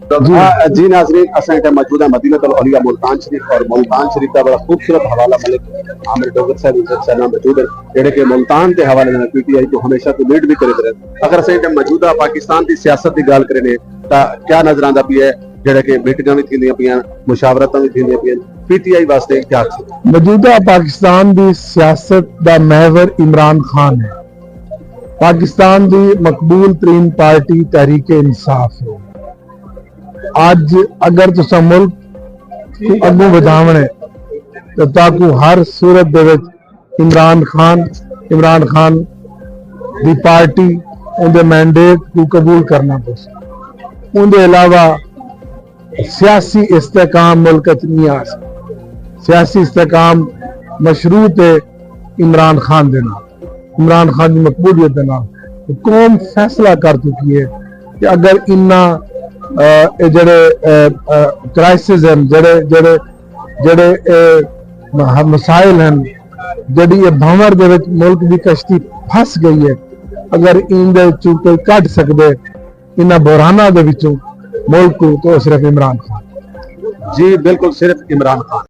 जी नाज़रीन, असां हिते मौजूद है मदीनतुल औलिया मुल्तान शरीफ और मुल्तान शरीफ का बड़ा खूबसूरत हवाला मलिक आमिर डोगर साहब इज्जत साहब मौजूद है जेडे के मुल्तान के हवाले नाल पीटीआई को हमेशा तो लीड भी करते रहे। अगर असां हिते मौजूदा पाकिस्तान की सियासत की गल करें तो क्या नजर आंदा पिया जेडे के मीटिंगां भी थींदियां पियां मुशावरतां भी थींदियां पियां पीटीआई वास्ते क्या मौजूदा पाकिस्तान की सियासत का महवर इमरान खान है। पाकिस्तान की मकबूल तरीन पार्टी तहरीक इंसाफ है। अज अगर तुसा मुल्क अगू वधावना तो ताकू हर सूरत दे विच इमरान खान की पार्टी उनके मैंडेट को कबूल करना पड़े। उनके अलावा सियासी इस्तेकाम मुल्क नहीं आ सकता। सियासी इस्तेकाम मशरूत है इमरान खान के नाल, इमरान खान की मकबूलियत के नाल। तो कौम फैसला कर चुकी है कि अगर इन्ना जड़े क्राइसिस हैं, जड़े जड़े जड़े मसाइल हैं, जड़ी ये भंवर दे विच मुल्क की कश्ती फस गई है, अगर इनदे चों कोई कढ सकदे इन्हां बुराना दे विचों मुल्क को तो सिर्फ इमरान खान। जी बिल्कुल, सिर्फ इमरान खान।